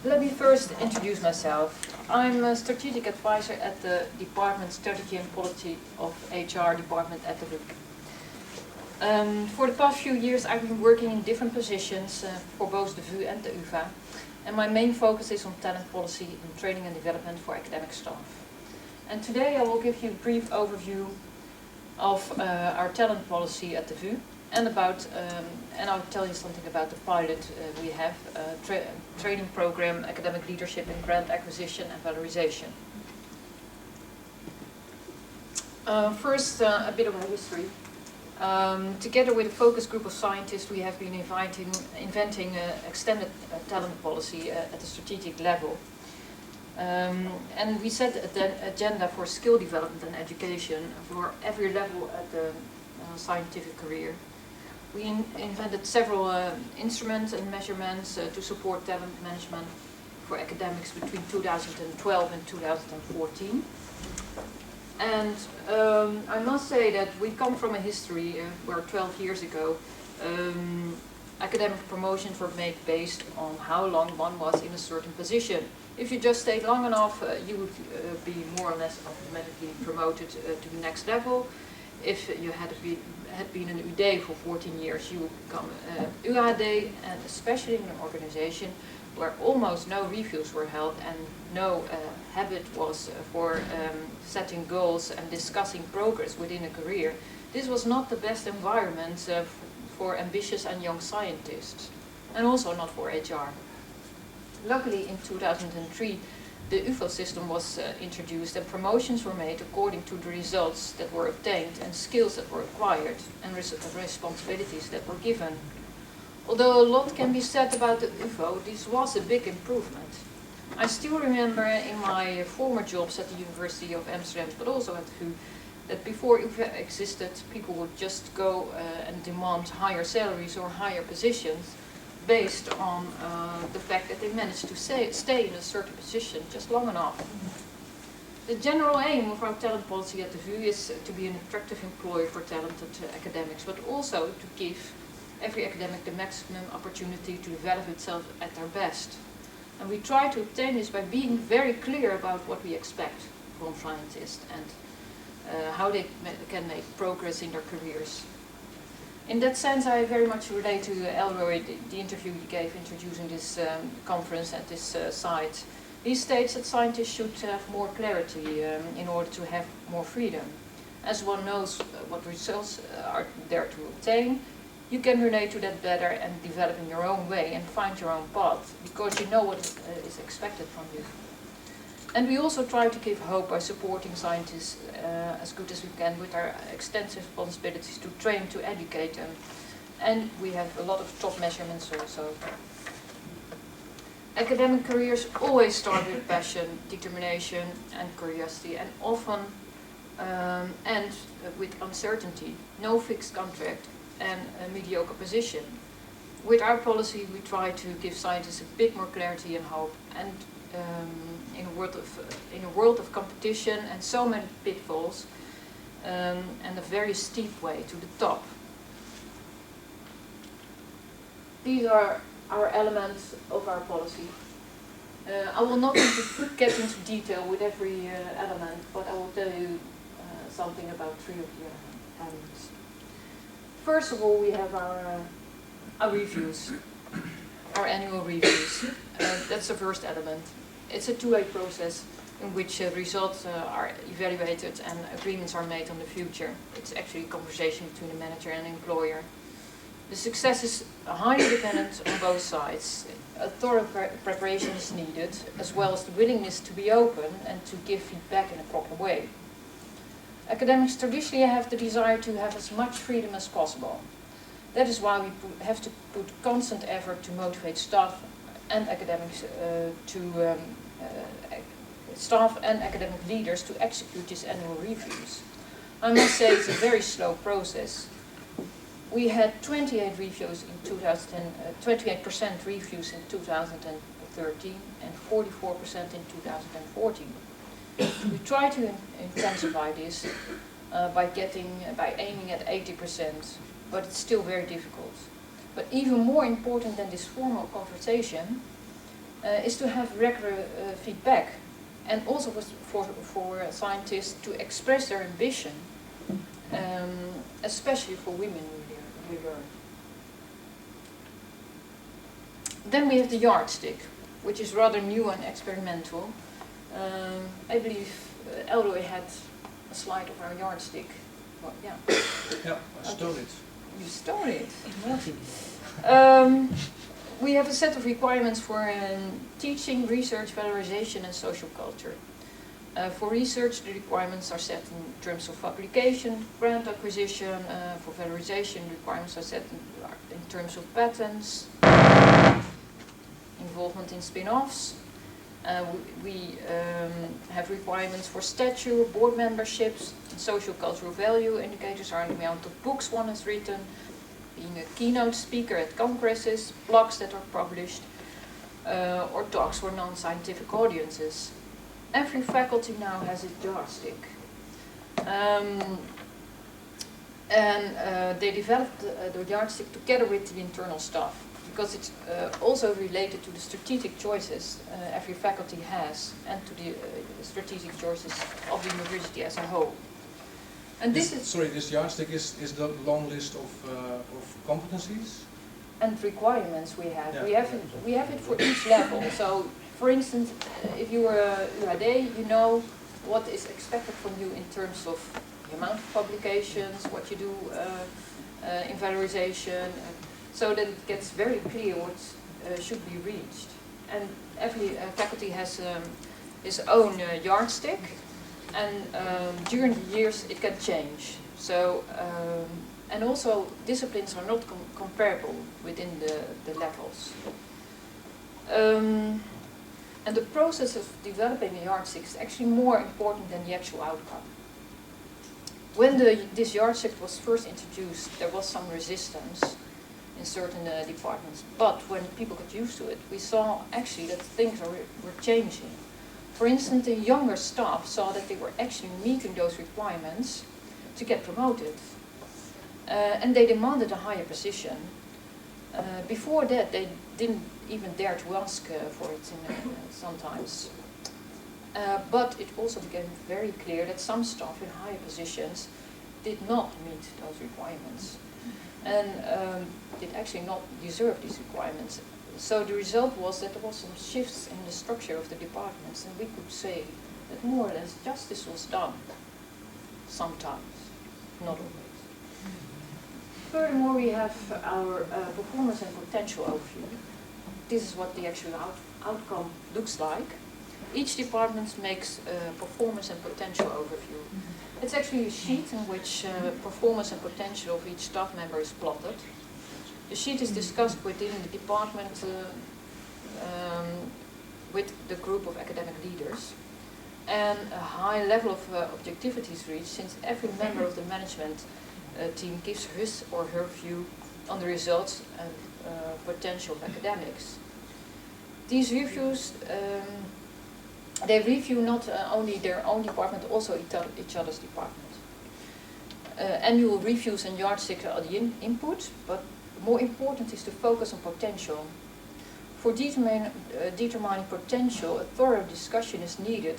Let me first introduce myself. I'm a strategic advisor at the Department Strategy and Policy of HR department at the VU. For the past few years I've been working in different positions for both the VU and the UvA, and my main focus is on talent policy and training and development for academic staff. And today I will give you a brief overview of our talent policy at the VU and I'll tell you something about the pilot we have, training program, academic leadership and grant acquisition and valorization. First, a bit of a history. Together with a focus group of scientists, we have been inventing an extended talent policy at the strategic level. And we set an agenda for skill development and education for every level at the scientific career. We invented several instruments and measurements to support talent management for academics between 2012 and 2014. And I must say that we come from a history where 12 years ago academic promotions were made based on how long one was in a certain position. If you just stayed long enough, you would be more or less automatically promoted to the next level. If you had been an UD for 14 years, you would become UAD, and especially in an organization where almost no reviews were held and no habit was for setting goals and discussing progress within a career. This was not the best environment for ambitious and young scientists, and also not for HR. Luckily, in 2003, the UFO system was introduced and promotions were made according to the results that were obtained and skills that were acquired and responsibilities that were given. Although a lot can be said about the UFO, this was a big improvement. I still remember in my former jobs at the University of Amsterdam, but also at the VU, that before UFO existed, people would just go and demand higher salaries or higher positions based on the fact that they managed to stay in a certain position just long enough. The general aim of our talent policy at the VU is to be an attractive employer for talented academics, but also to give every academic the maximum opportunity to develop itself at their best. And we try to obtain this by being very clear about what we expect from scientists and how they can make progress in their careers. In that sense, I very much relate to Elroy, the interview he gave introducing this conference at this site. He states that scientists should have more clarity in order to have more freedom. As one knows what results are there to obtain, you can relate to that better and develop in your own way and find your own path, because you know what is expected from you. And we also try to give hope by supporting scientists as good as we can with our extensive responsibilities to train, to educate them. And we have a lot of top measurements also. Academic careers always start with passion, determination and curiosity, and often end with uncertainty, no fixed contract and a mediocre position. With our policy we try to give scientists a bit more clarity and hope, and in a world of competition and so many pitfalls, and a very steep way to the top. These are our elements of our policy. I will not get into detail with every element, but I will tell you something about three of the elements. First of all, we have our reviews, our annual reviews. That's the first element. It's a two-way process in which results are evaluated and agreements are made on the future. It's actually a conversation between the manager and the employer. The success is highly dependent on both sides. A thorough preparation is needed, as well as the willingness to be open and to give feedback in a proper way. Academics traditionally have the desire to have as much freedom as possible. That is why we have to put constant effort to motivate staff and academics staff and academic leaders to execute these annual reviews. I must say it's a very slow process. We had 28 reviews in 28% reviews in 2013 and 44% in 2014. We try to intensify this by aiming at 80%, but it's still very difficult. But even more important than this formal conversation is to have regular feedback, and also for scientists to express their ambition, especially for women we learn. Then we have the yardstick, which is rather new and experimental. I believe Elroy had a slide of our yardstick. Well, yeah. Yeah, I stole it. You stole it. We have a set of requirements for teaching, research, valorization, and social culture. For research, the requirements are set in terms of publication, grant acquisition. For valorization, requirements are set in terms of patents, involvement in spin-offs. We have requirements for stature, board memberships, and social cultural value indicators are the amount of books one has written, being a keynote speaker at congresses, blogs that are published, or talks for non-scientific audiences. Every faculty now has a yardstick. They developed the yardstick together with the internal staff, because it's also related to the strategic choices every faculty has, and to the strategic choices of the university as a whole. And this yardstick is the long list of competencies and requirements we have. Yeah. We have it for each level. So, for instance, if you are a UHD, you know what is expected from you in terms of the amount of publications, what you do in valorization, so that it gets very clear what should be reached. And every faculty has his own yardstick, and during the years it can change. So, and also disciplines are not comparable within the levels. And the process of developing a yardstick is actually more important than the actual outcome. When this yardstick was first introduced, there was some resistance in certain departments, but when people got used to it, we saw actually that things were changing. For instance, the younger staff saw that they were actually meeting those requirements to get promoted, and they demanded a higher position. Before that, they didn't even dare to ask for it sometimes. But it also became very clear that some staff in higher positions did not meet those requirements, and did actually not deserve these requirements. So the result was that there was some shifts in the structure of the departments, and we could say that more or less justice was done. Sometimes, not always. Furthermore, we have our performance and potential overview. This is what the actual outcome looks like. Each department makes a performance and potential overview. It's actually a sheet in which performance and potential of each staff member is plotted. The sheet is discussed within the department with the group of academic leaders, and a high level of objectivity is reached, since every member of the management team gives his or her view on the results and potential of academics. These reviews, they review not only their own department, also each other's department. Annual reviews and yardsticks are the input, but more important is to focus on potential. For determining potential, a thorough discussion is needed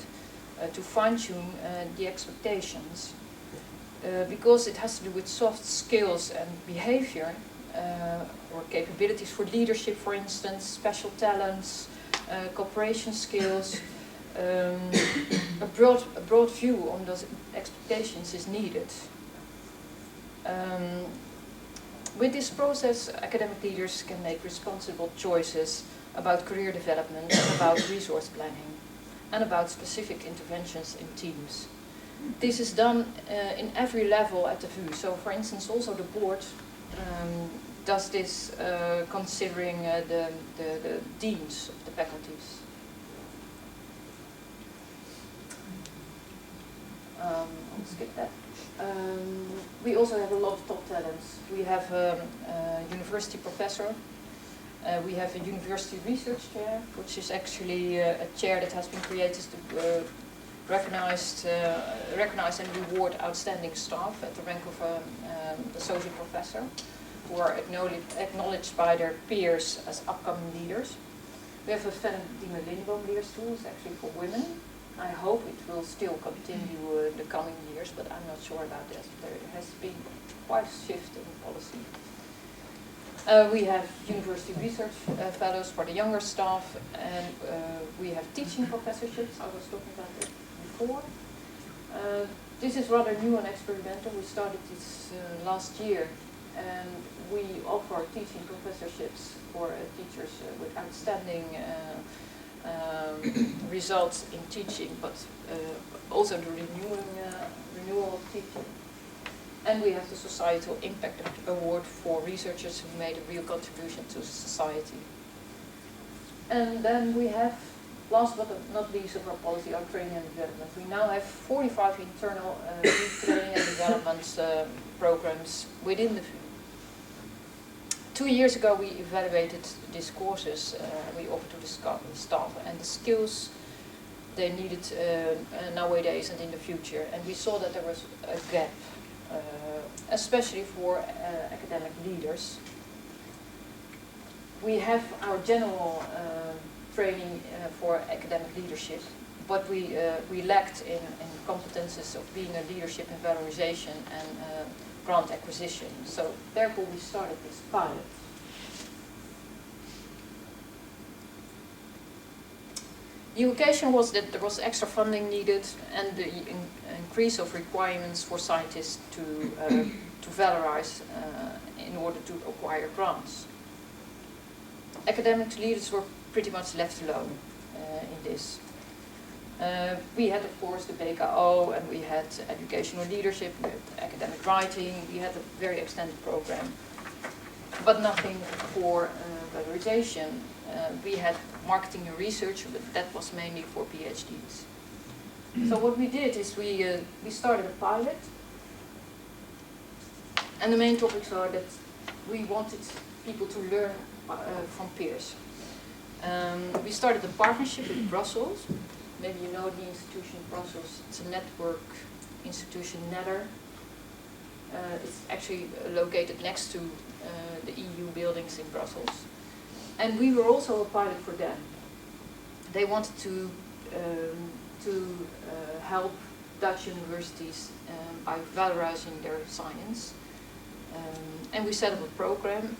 to fine-tune the expectations, because it has to do with soft skills and behavior, or capabilities for leadership, for instance, special talents, cooperation skills. A broad view on those expectations is needed. With this process, academic leaders can make responsible choices about career development, about resource planning, and about specific interventions in teams. This is done in every level at the VU. So, for instance, also the board does this considering the deans of the faculties. I'll skip that. We also have a lot of top talents. We have a university professor. We have a university research chair, which is actually a chair that has been created to recognize and reward outstanding staff at the rank of associate professor, who are acknowledged by their peers as upcoming leaders. We have a Fendimelinboomleerstoel, it's actually for women. I hope it will still continue in the coming years, but I'm not sure about that. There has been quite a shift in policy. We have university research fellows for the younger staff, and we have teaching professorships. I was talking about this before. This is rather new and experimental. We started this last year, and we offer teaching professorships for teachers with outstanding results in teaching, but also the renewal of teaching. And we have the Societal Impact Award for researchers who made a real contribution to society. And then we have, last but not least of our policy, our training and development. We now have 45 internal training and development programs within the VU. 2 years ago we evaluated these courses we offered to the staff and the skills they needed nowadays and in the future. And we saw that there was a gap, especially for academic leaders. We have our general training for academic leadership, but we lacked in competences of being a leadership in valorization and grant acquisition. So therefore we started this pilot. The occasion was that there was extra funding needed and the increase of requirements for scientists to valorize in order to acquire grants. Academic leaders were pretty much left alone in this. We had, of course, the BKO, and we had educational leadership, we had academic writing, we had a very extended program, but nothing for valorization. We had marketing and research, but that was mainly for PhDs. So what we did is we started a pilot, and the main topics are that we wanted people to learn from peers. We started a partnership with Brussels. Maybe you know the institution of Brussels. It's a network institution, Nether. It's actually located next to the EU buildings in Brussels. And we were also a pilot for them. They wanted to help Dutch universities by valorizing their science. And we set up a program.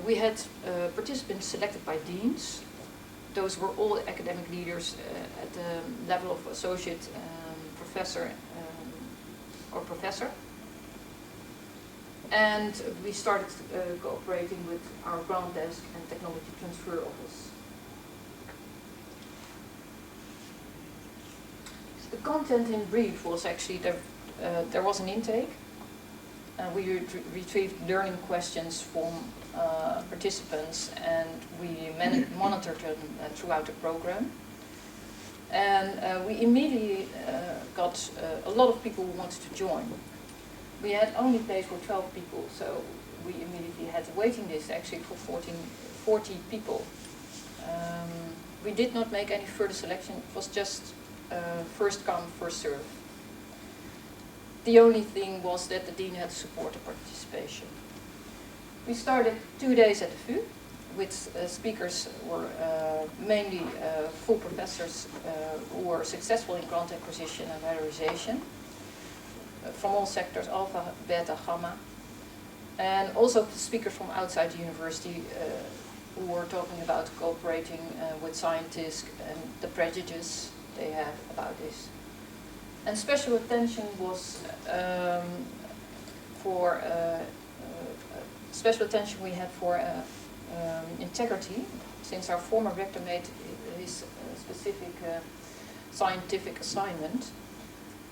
We had participants selected by deans. Those were all academic leaders at the level of associate professor or professor. And we started cooperating with our grant desk and technology transfer office. The content in brief was actually there was an intake. We retrieved learning questions from participants, and we monitored them throughout the program. And we immediately got a lot of people who wanted to join. We had only place for 12 people, so we immediately had a waiting list actually for 40 people. We did not make any further selection, it was just first come, first serve. The only thing was that the dean had to support the participation. We started 2 days at the VU with speakers who were mainly full professors who were successful in grant acquisition and valorization from all sectors, alpha, beta, gamma, and also speakers from outside the university who were talking about cooperating with scientists and the prejudices they have about this. And special attention was for special attention we had for integrity, since our former rector made his specific scientific assignment.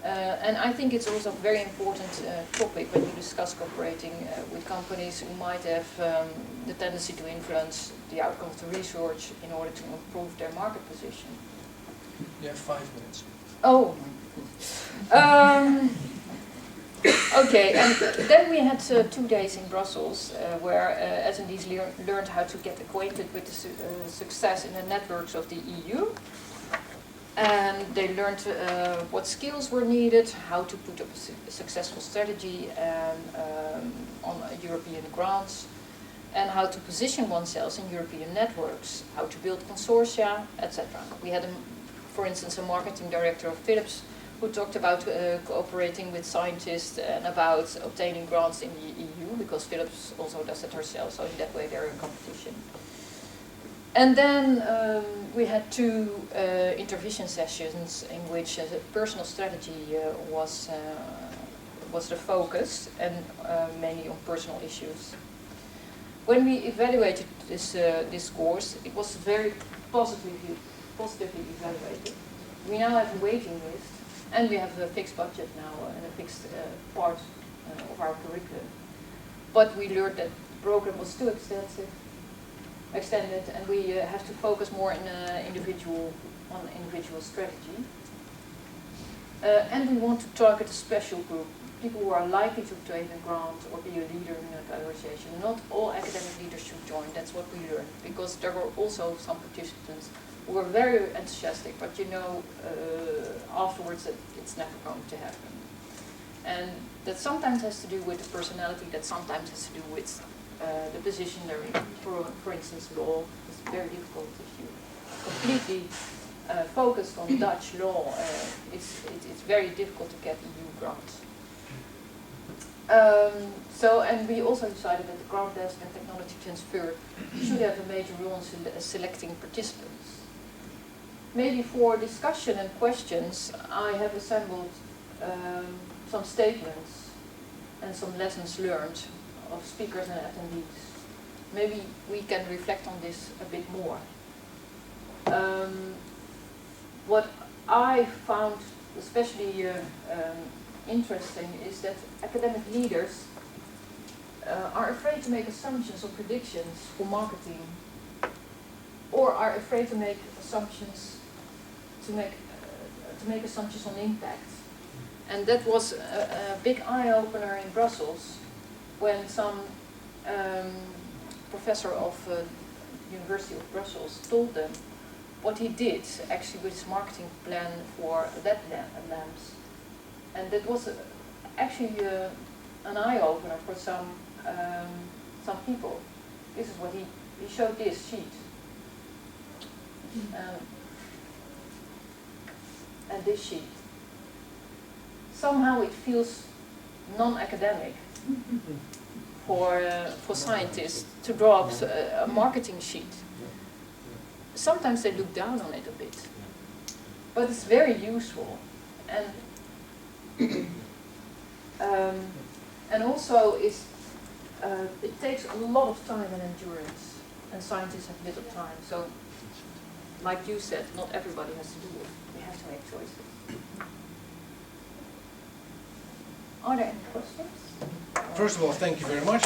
And I think it's also a very important topic when you discuss cooperating with companies who might have the tendency to influence the outcome of the research in order to improve their market position. You have 5 minutes. Oh. Okay, and then we had 2 days in Brussels where attendees learned how to get acquainted with the success in the networks of the EU. And they learned what skills were needed, how to put up a successful strategy on European grants, and how to position oneself in European networks, how to build consortia, etc. We had, for instance, a marketing director of Philips who talked about cooperating with scientists and about obtaining grants in the EU, because Philips also does it herself, so in that way they're in competition. And then we had 2 intervention sessions in which personal strategy was the focus, and mainly on personal issues. When we evaluated this course, it was very positively evaluated. We now have a waiting list, and we have a fixed budget now and a fixed part of our curriculum. But we learned that the program was too extended, and we have to focus more on individual strategy. And we want to target a special group, people who are likely to obtain a grant or be a leader in a organization. Not all academic leaders should join, that's what we learned, because there were also some participants who were very enthusiastic, but you know, afterwards it's never going to happen. And that sometimes has to do with the personality, that sometimes has to do with the position they're in. For instance, law is very difficult if you completely focused on Dutch law. It's very difficult to get EU grants. And we also decided that the grant desk and technology transfer should have a major role in selecting participants. Maybe for discussion and questions, I have assembled some statements and some lessons learned of speakers and attendees. Maybe we can reflect on this a bit more. What I found especially interesting is that academic leaders are afraid to make assumptions or predictions for marketing, or are afraid to make assumptions to make assumptions on impact. And that was a big eye-opener in Brussels when some professor of University of Brussels told them what he did actually with his marketing plan for LED lamps. And that was actually an eye-opener for some people. This is what he showed, this sheet. And this sheet. Somehow it feels non-academic for scientists to draw up a marketing sheet. Sometimes they look down on it a bit, but it's very useful, and also it takes a lot of time and endurance, and scientists have little time. So, like you said, not everybody has to do it. We have to make choices. Are there any questions? First of all, thank you very much.